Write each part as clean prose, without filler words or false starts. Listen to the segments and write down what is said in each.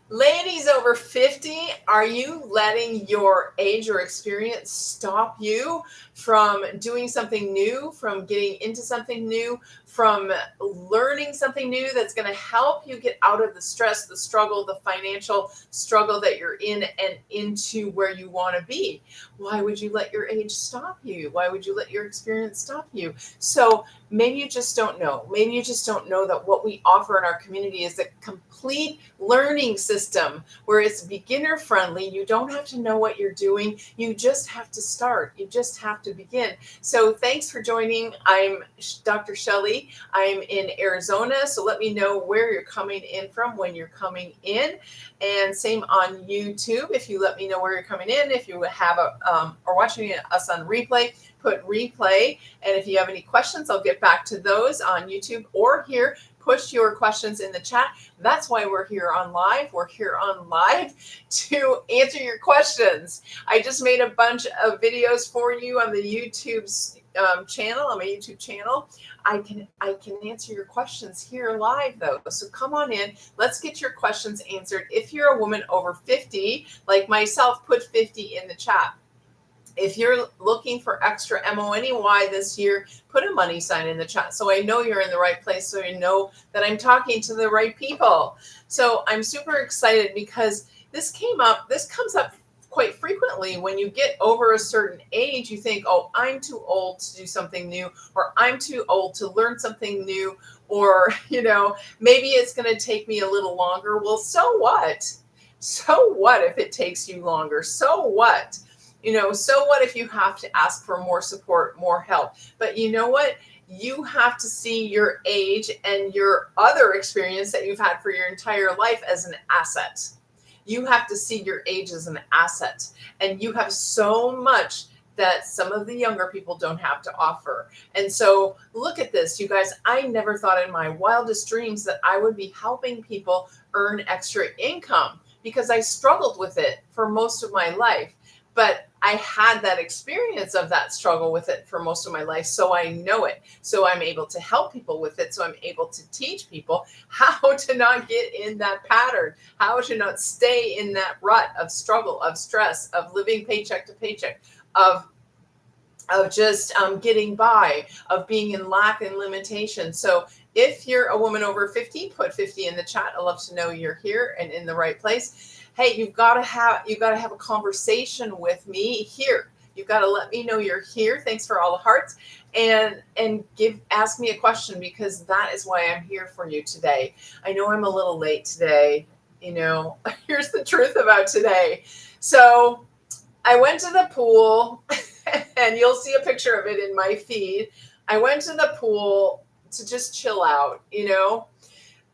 Ladies over 50, are you letting your age or experience stop you from doing something new, from getting into something new, from learning something new that's going to help you get out of the stress, the struggle, the financial struggle that you're in and into where you want to be? Why would you let your age stop you? Why would you let your experience stop you? So maybe you just don't know. Maybe you just don't know that what we offer in our community is a complete learning system where it's beginner friendly. You don't have to know what you're doing. You just have to start. You just have to begin. So thanks for joining. I'm Dr. Shelley. I'm in Arizona. So let me know where you're coming in from when you're coming in. And same on YouTube. If you let me know where you're coming in, if you have or watching us on replay, put replay. And if you have any questions, I'll get back to those on YouTube or here. Push your questions in the chat. That's why we're here on live. We're here on live to answer your questions. I just made a bunch of videos for you on the YouTube's channel, on my YouTube channel. I can answer your questions here live though. So come on in. Let's get your questions answered. If you're a woman over 50, like myself, put 50 in the chat. If you're looking for extra money this year, put a money sign in the chat so I know you're in the right place, so you know that I'm talking to the right people. So I'm super excited because this comes up quite frequently. When you get over a certain age, you think, oh, I'm too old to do something new, or I'm too old to learn something new, or, maybe it's going to take me a little longer. Well, so what? So what if it takes you longer? So what? So what if you have to ask for more support, more help? But you know what? You have to see your age and your other experience that you've had for your entire life as an asset. You have to see your age as an asset. And you have so much that some of the younger people don't have to offer. And so look at this, you guys. I never thought in my wildest dreams that I would be helping people earn extra income because I struggled with it for most of my life. But I had that experience of that struggle with it for most of my life. So I know it. So I'm able to help people with it. So I'm able to teach people how to not get in that pattern, how to not stay in that rut of struggle, of stress, of living paycheck to paycheck, of just getting by, of being in lack and limitation. So if you're a woman over 50, put 50 in the chat. I'd love to know you're here and in the right place. Hey, you've got to have a conversation with me here. You've got to let me know you're here. Thanks for all the hearts, and ask me a question, because that is why I'm here for you today. I know I'm a little late today. Here's the truth about today. So I went to the pool, and you'll see a picture of it in my feed. I went to the pool to just chill out,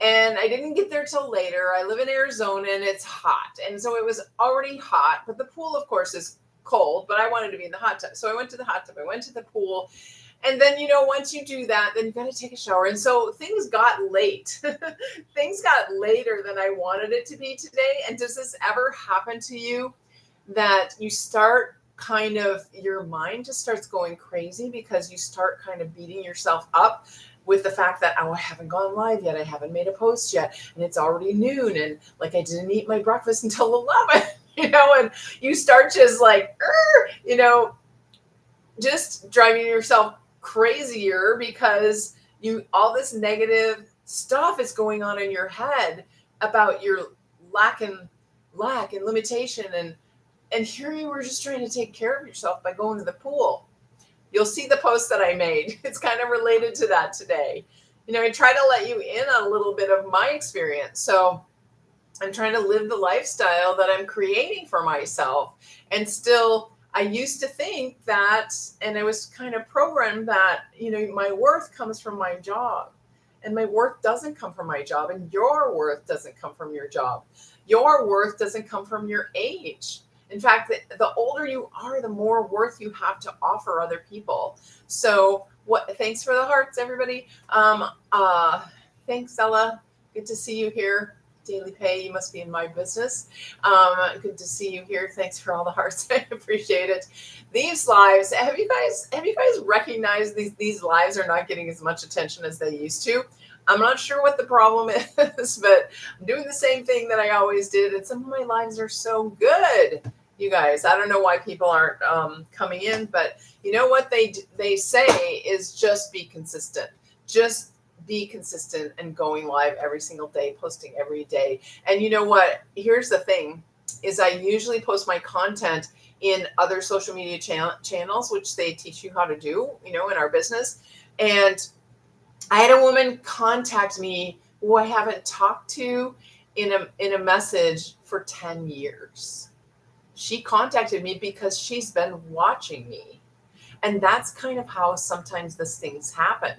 and I didn't get there till later. I live in Arizona and it's hot. And so it was already hot, but the pool, of course, is cold, but I wanted to be in the hot tub. So I went to the hot tub, I went to the pool. And then, once you do that, then you got to take a shower. And so things got late. Things got later than I wanted it to be today. And does this ever happen to you that you start your mind just starts going crazy because you start kind of beating yourself up with the fact that, oh, I haven't gone live yet. I haven't made a post yet. And it's already noon. And like, I didn't eat my breakfast until 11, and you start just like, just driving yourself crazier because all this negative stuff is going on in your head about your lack and limitation. And here you were just trying to take care of yourself by going to the pool. You'll see the post that I made. It's kind of related to that today. I try to let you in on a little bit of my experience. So I'm trying to live the lifestyle that I'm creating for myself. And still, I used to think that, and I was kind of programmed that, my worth comes from my job. And my worth doesn't come from my job. And your worth doesn't come from your job. Your worth doesn't come from your age. In fact, the older you are, the more worth you have to offer other people. So thanks for the hearts, everybody. Thanks, Ella. Good to see you here. Daily pay, you must be in my business. Good to see you here. Thanks for all the hearts. I appreciate it. These lives, have you guys recognized these lives are not getting as much attention as they used to? I'm not sure what the problem is, but I'm doing the same thing that I always did. And some of my lives are so good, you guys. I don't know why people aren't coming in, but you know what they say is just be consistent. Just be consistent and going live every single day, posting every day. And you know what? Here's the thing is I usually post my content in other social media channels, which they teach you how to do, in our business. And I had a woman contact me who I haven't talked to in a message for 10 years. She contacted me because she's been watching me. And that's kind of how sometimes these things happen.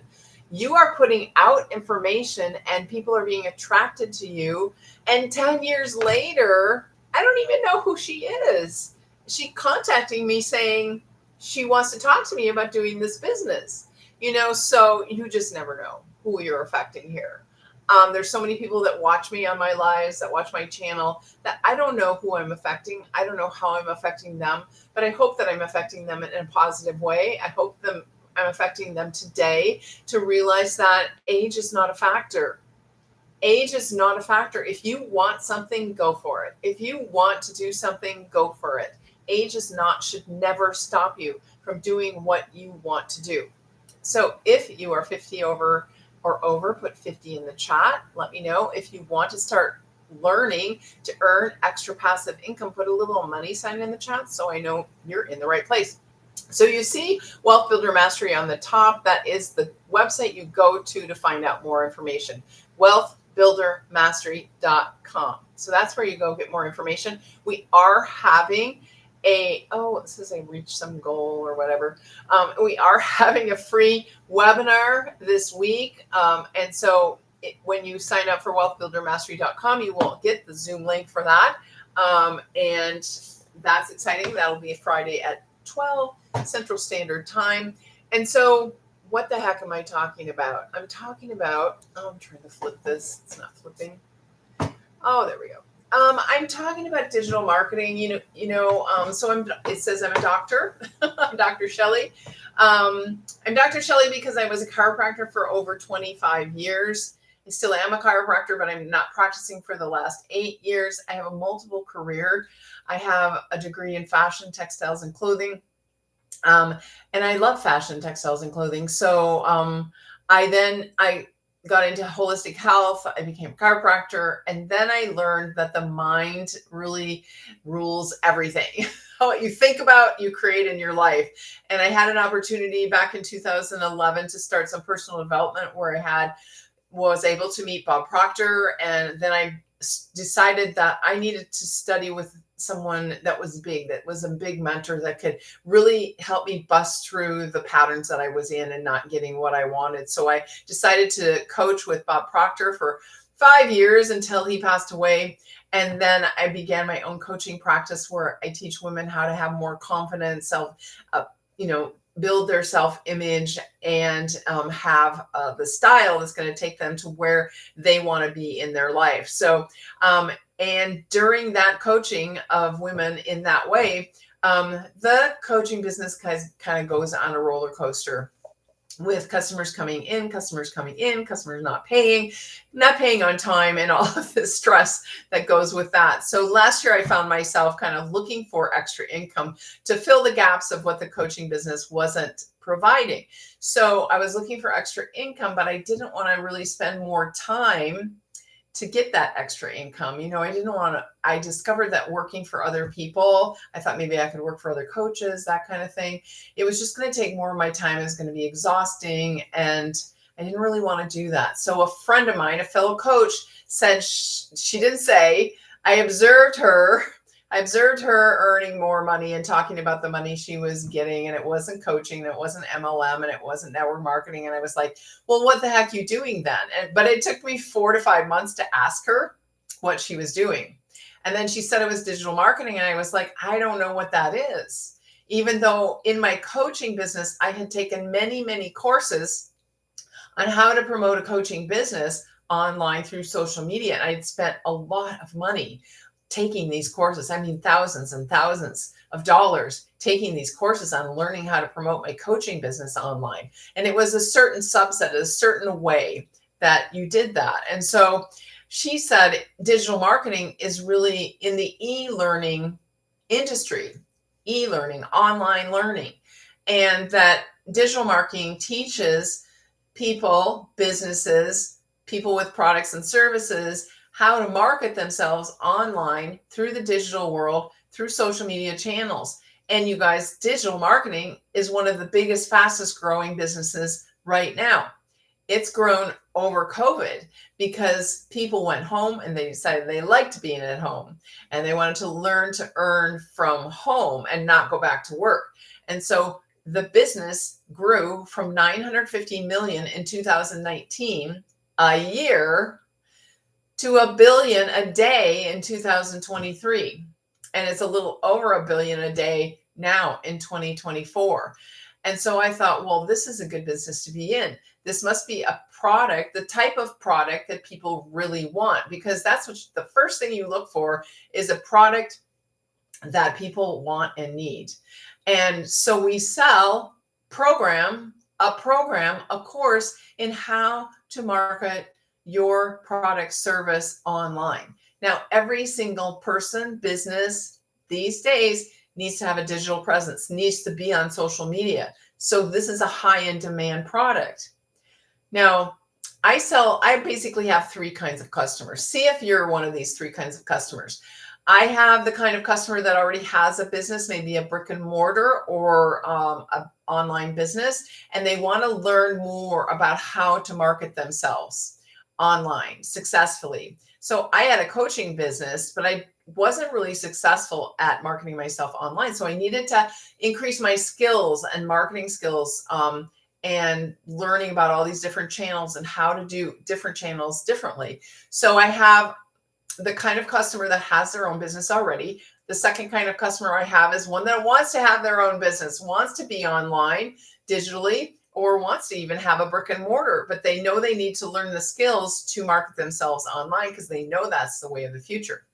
You are putting out information and people are being attracted to you. And 10 years later, I don't even know who she is. She contacting me saying she wants to talk to me about doing this business. So you just never know who you're affecting here. There's so many people that watch me on my lives, that watch my channel, that I don't know who I'm affecting. I don't know how I'm affecting them, but I hope that I'm affecting them in a positive way. I'm affecting them today to realize that age is not a factor. Age is not a factor. If you want something, go for it. If you want to do something, go for it. Age should never stop you from doing what you want to do. So if you are 50 or over, put 50 in the chat. Let me know. If you want to start learning to earn extra passive income, put a little money sign in the chat so I know you're in the right place. So you see Wealth Builder Mastery on the top. That is the website you go to find out more information. wealthbuildermastery.com. So that's where you go get more information. We are having it says I reached some goal or whatever. We are having a free webinar this week. And so when you sign up for wealthbuildermastery.com, you will get the Zoom link for that. And that's exciting. That'll be Friday at 12 Central Standard Time. And so what the heck am I talking about? I'm talking about, I'm trying to flip this. It's not flipping. Oh, there we go. I'm talking about digital marketing, so it says I'm a doctor. I'm Dr. Shelley. I'm Dr. Shelley because I was a chiropractor for over 25 years. I still am a chiropractor, but I'm not practicing for the last 8 years. I have a multiple career. I have a degree in fashion, textiles, and clothing. And I love fashion, textiles, and clothing. So I got into holistic health. I became a chiropractor. And then I learned that the mind really rules everything. What you think about, you create in your life. And I had an opportunity back in 2011 to start some personal development where I was able to meet Bob Proctor. And then I decided that I needed to study with someone that was a big mentor that could really help me bust through the patterns that I was in and not getting what I wanted. So I decided to coach with Bob Proctor for 5 years until he passed away. And then I began my own coaching practice where I teach women how to have more confidence, build their self-image and have the style that's going to take them to where they want to be in their life. So, and during that coaching of women in that way, the coaching business kind of goes on a roller coaster with customers coming in, customers not paying on time, and all of the stress that goes with that. So last year I found myself kind of looking for extra income to fill the gaps of what the coaching business wasn't providing. So I was looking for extra income, but I didn't want to really spend more time to get that extra income. I discovered that working for other people, I thought maybe I could work for other coaches, that kind of thing. It was just going to take more of my time. It was going to be exhausting. And I didn't really want to do that. So a friend of mine, a fellow coach, said, she didn't say, I observed her earning more money and talking about the money she was getting. And it wasn't coaching, and it wasn't MLM, and it wasn't network marketing. And I was like, well, what the heck are you doing then? But it took me 4 to 5 months to ask her what she was doing. And then she said it was digital marketing. And I was like, I don't know what that is. Even though in my coaching business, I had taken many, many courses on how to promote a coaching business online through social media. And I'd spent a lot of money taking these courses. I mean, thousands and thousands of dollars taking these courses on learning how to promote my coaching business online. And it was a certain subset, a certain way that you did that. And so she said digital marketing is really in the e-learning industry, e-learning, online learning, and that digital marketing teaches people, businesses, people with products and services how to market themselves online through the digital world, through social media channels. And you guys, digital marketing is one of the biggest, fastest growing businesses right now. It's grown over COVID because people went home and they decided they liked being at home and they wanted to learn to earn from home and not go back to work. And so the business grew from 950 million in 2019 a year to a billion a day in 2023. And it's a little over a billion a day now in 2024. And so I thought, well, this is a good business to be in. This must be a product, the type of product that people really want, because that's what the first thing you look for is a product that people want and need. And so we sell a course in how to market your product service online. Now, every single person, business these days needs to have a digital presence, needs to be on social media. So this is a high-end demand product. Now, I basically have three kinds of customers. See if you're one of these three kinds of customers. I have the kind of customer that already has a business, maybe a brick and mortar or an online business, and they want to learn more about how to market themselves online successfully. So I had a coaching business, but I wasn't really successful at marketing myself online. So I needed to increase my skills and marketing skills, and learning about all these different channels and how to do different channels differently. So I have the kind of customer that has their own business already. The second kind of customer I have is one that wants to have their own business, wants to be online digitally, or wants to even have a brick and mortar, but they know they need to learn the skills to market themselves online because they know that's the way of the future.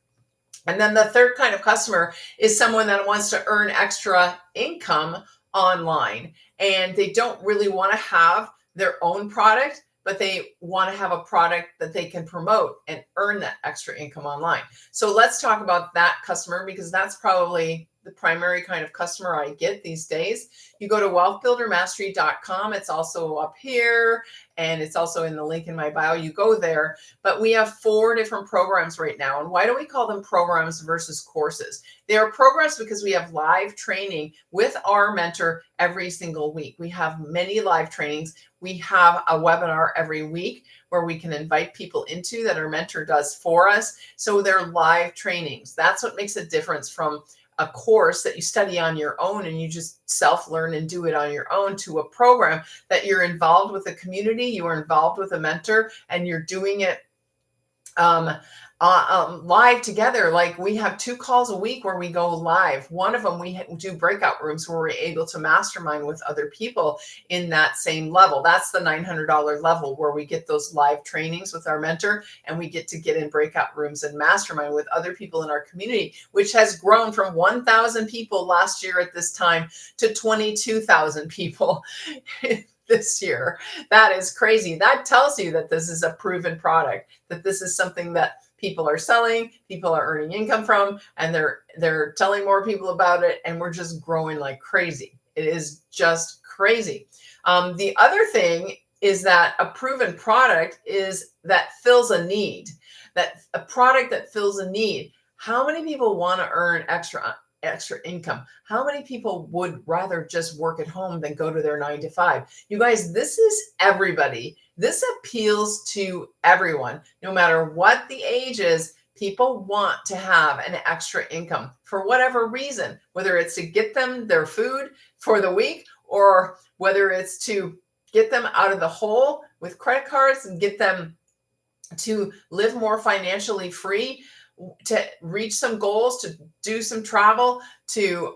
And then the third kind of customer is someone that wants to earn extra income online, and they don't really want to have their own product, but they want to have a product that they can promote and earn that extra income online. So let's talk about that customer, because that's probably the primary kind of customer I get these days. You go to wealthbuildermastery.com. It's also up here, and it's also in the link in my bio. You go there, but we have 4 different programs right now. And why do we call them programs versus courses? They are programs because we have live training with our mentor every single week. We have many live trainings. We have a webinar every week where we can invite people into that our mentor does for us. So they're live trainings. That's what makes a difference from a course that you study on your own and you just self-learn and do it on your own, to a program that you're involved with a community, you are involved with a mentor, and you're doing it live together. Like, we have 2 calls a week where we go live. One of them we do breakout rooms where we're able to mastermind with other people in that same level. That's the $900 level where we get those live trainings with our mentor, and we get to get in breakout rooms and mastermind with other people in our community, which has grown from 1,000 people last year at this time to 22,000 people this year. That is crazy. That tells you that this is a proven product, that this is something that people are selling, people are earning income from, and they're telling more people about it, and we're just growing like crazy. It is just crazy. The other thing is that a proven product is that fills a need, that a product that fills a need. How many people want to earn extra income? How many people would rather just work at home than go to their 9 to 5? You guys, this is everybody. This appeals to everyone, no matter what the age is. People want to have an extra income for whatever reason, whether it's to get them their food for the week, or whether it's to get them out of the hole with credit cards and get them to live more financially free, to reach some goals, to do some travel, to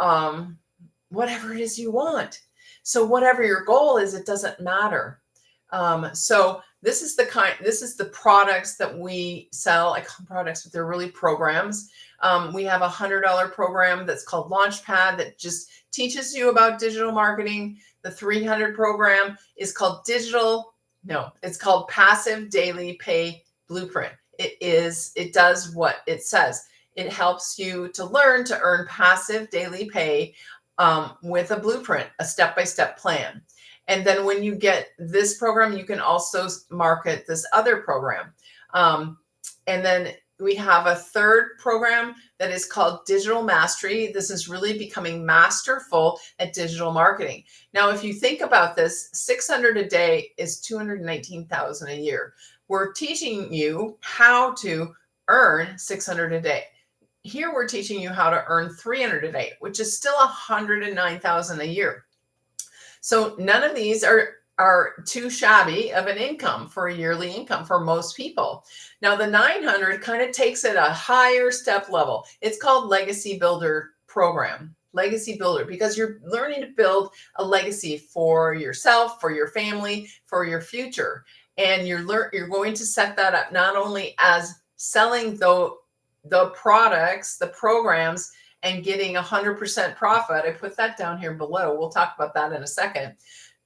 whatever it is you want. So whatever your goal is, it doesn't matter. So this is the products that we sell. I call them products, but they're really programs. We have a $100 program that's called Launchpad that just teaches you about digital marketing. The 300 program is called Digital No, it's called Passive Daily Pay Blueprint. It does what it says. It helps you to learn to earn passive daily pay with a blueprint, a step-by-step plan. And then when you get this program, you can also market this other program. And then we have a third program that is called Digital Mastery. This is really becoming masterful at digital marketing. Now, if you think about this, 600 a day is 219,000 a year. We're teaching you how to earn 600 a day. Here we're teaching you how to earn 300 a day, which is still 109,000 a year. So none of these are too shabby of an income for a yearly income for most people. Now the 900 kind of takes it a higher step level. It's called Legacy Builder Program. Legacy Builder, because you're learning to build a legacy for yourself, for your family, for your future. And you're going to set that up not only as selling the products, the programs, and getting 100% profit. I put that down here below. We'll talk about that in a second.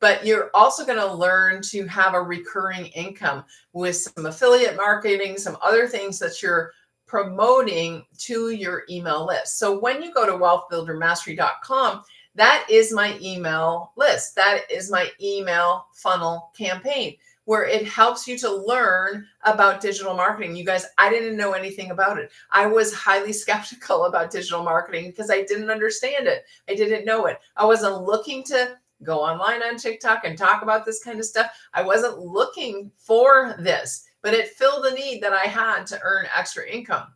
But you're also going to learn to have a recurring income with some affiliate marketing, some other things that you're promoting to your email list. So when you go to wealthbuildermastery.com, that is my email list. That is my email funnel campaign, where it helps you to learn about digital marketing. You guys, I didn't know anything about it. I was highly skeptical about digital marketing because I didn't understand it. I didn't know it. I wasn't looking to go online on TikTok and talk about this kind of stuff. I wasn't looking for this, but it filled a need that I had to earn extra income.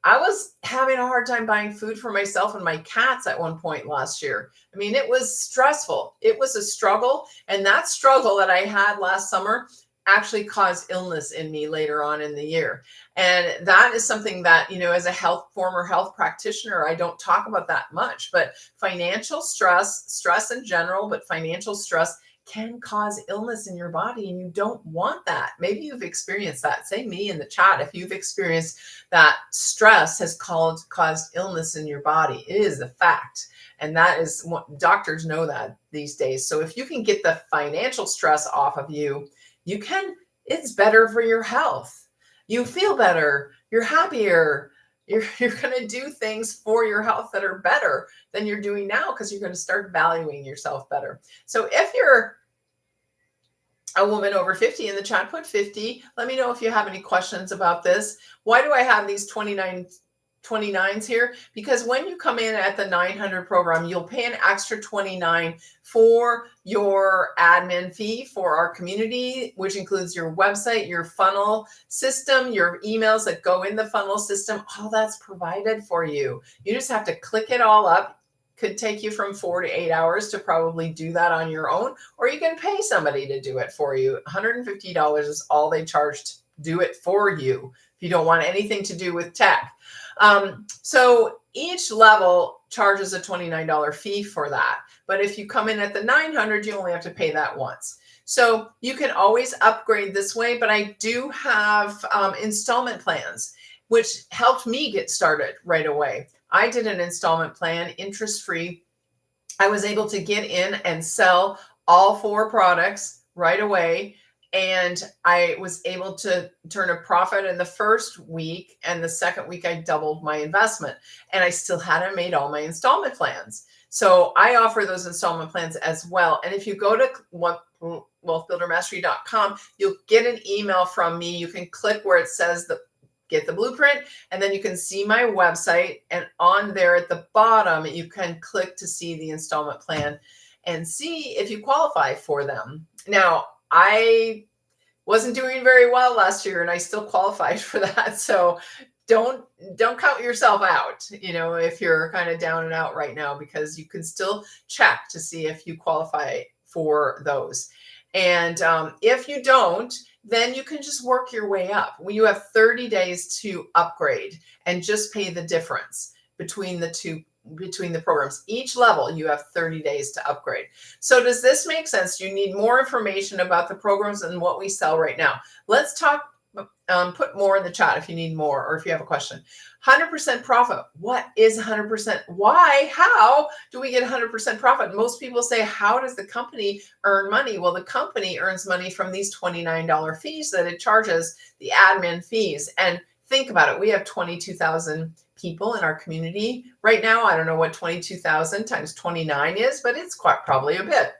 I was having a hard time buying food for myself and my cats at one point last year. I mean, it was stressful. It was a struggle. And that struggle that I had last summer actually caused illness in me later on in the year. And that is something that, as a former health practitioner, I don't talk about that much, but financial stress in general, but financial stress can cause illness in your body, and you don't want that. Maybe you've experienced that. Say me in the chat if you've experienced that stress has caused illness in your body. It is a fact. And that is what doctors know that these days. So if you can get the financial stress off of you, it's better for your health. You feel better, you're happier, you're going to do things for your health that are better than you're doing now, because you're going to start valuing yourself better. So if you're a woman over 50 in the chat, put 50. Let me know if you have any questions about this. Why do I have these 29s here? Because when you come in at the 900 program, you'll pay an extra 29 for your admin fee for our community, which includes your website, your funnel system, your emails that go in the funnel system. All that's provided for you. You just have to click it all up. Could take you from 4 to 8 hours to probably do that on your own, or you can pay somebody to do it for you. $150 is all they charge to do it for you if you don't want anything to do with tech. So each level charges a $29 fee for that. But if you come in at the 900, you only have to pay that once. So you can always upgrade this way, but I do have installment plans, which helped me get started right away. I did an installment plan, interest-free. I was able to get in and sell all 4 products right away. And I was able to turn a profit in the first week, and the second week I doubled my investment, and I still hadn't made all my installment plans. So I offer those installment plans as well. And if you go to wealthbuildermastery.com, you'll get an email from me. You can click where it says get the blueprint, and then you can see my website, and on there at the bottom, you can click to see the installment plan and see if you qualify for them. Now, I wasn't doing very well last year, and I still qualified for that. So don't count yourself out, if you're kind of down and out right now, because you can still check to see if you qualify for those. And if you don't, then you can just work your way up. You have 30 days to upgrade and just pay the difference between the programs. Each level, you have 30 days to upgrade. So does this make sense? You need more information about the programs and what we sell right now. Let's talk Put more in the chat if you need more or if you have a question. 100% profit. What is 100%? Why? How do we get 100% profit? Most people say, how does the company earn money? Well, the company earns money from these $29 fees that it charges, the admin fees. And think about it. We have 22,000 people in our community right now. I don't know what 22,000 times 29 is, but it's quite probably a bit.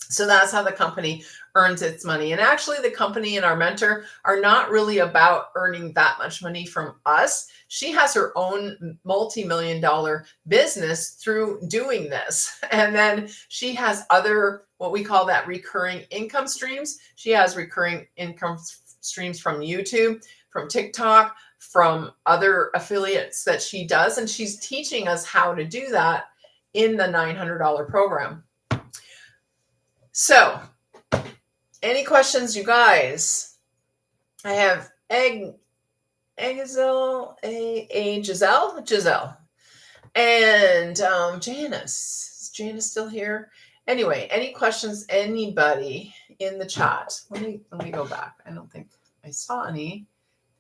So that's how the company earns its money. And actually, the company and our mentor are not really about earning that much money from us. She has her own multi-million-dollar business through doing this. And then she has other, what we call that recurring income streams. She has recurring income streams from YouTube, from TikTok, from other affiliates that she does. And she's teaching us how to do that in the $900 program. So, any questions, you guys? I have Giselle, and Janice. Is Janice still here? Anyway, any questions, anybody in the chat? Let me go back. I don't think I saw any.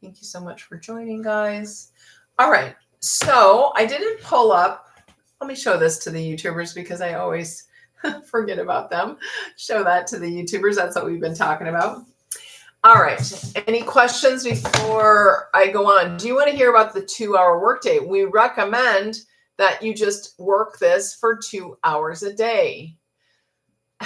Thank you so much for joining, guys. All right, so I didn't pull up. Let me show this to the YouTubers because I always forget about them. Show that to the YouTubers. That's what we've been talking about. All right. Any questions before I go on? Do you want to hear about the 2-hour workday? We recommend that you just work this for 2 hours a day.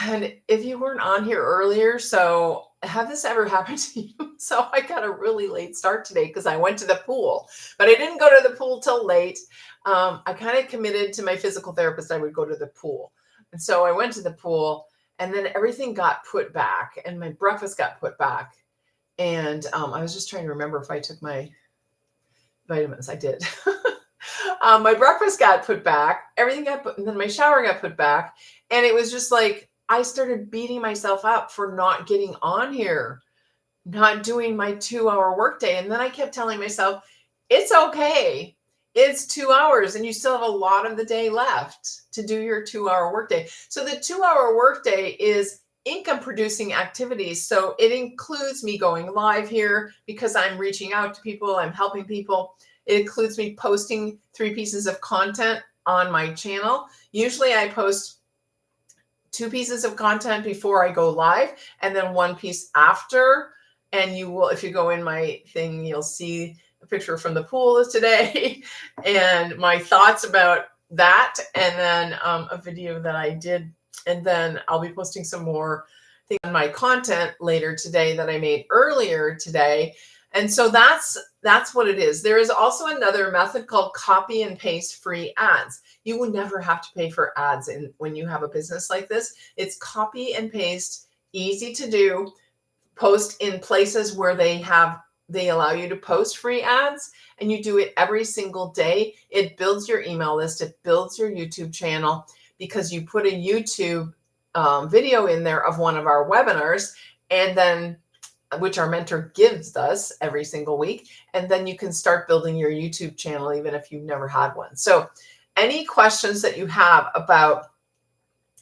And if you weren't on here earlier, so have this ever happened to you? So I got a really late start today because I went to the pool, but I didn't go to the pool till late. I kind of committed to my physical therapist I would go to the pool. And so I went to the pool and then everything got put back and my breakfast got put back. And I was just trying to remember if I took my vitamins. I did. My breakfast got put back, everything got put, and then my shower got put back. And it was just like, I started beating myself up for not getting on here, not doing my 2-hour workday. And then I kept telling myself, it's okay. It's 2 hours and you still have a lot of the day left to do your 2-hour workday. So the 2-hour workday is income producing activities. So it includes me going live here because I'm reaching out to people, I'm helping people. It includes me posting 3 pieces of content on my channel. Usually I post 2 pieces of content before I go live and then 1 piece after. And you will, if you go in my thing, you'll see a picture from the pool today and my thoughts about that. And then a video that I did. And then I'll be posting some more things on my content later today that I made earlier today. And so that's what it is. There is also another method called copy and paste free ads. You will never have to pay for ads when you have a business like this. It's copy and paste, easy to do, post in places where they allow you to post free ads, and you do it every single day. It builds your email list. It builds your YouTube channel because you put a YouTube video in there of one of our webinars, and then which our mentor gives us every single week. And then you can start building your YouTube channel, even if you've never had one. So any questions that you have about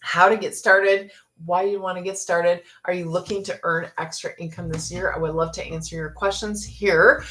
how to get started, why you want to get started, are you looking to earn extra income this year? I would love to answer your questions here.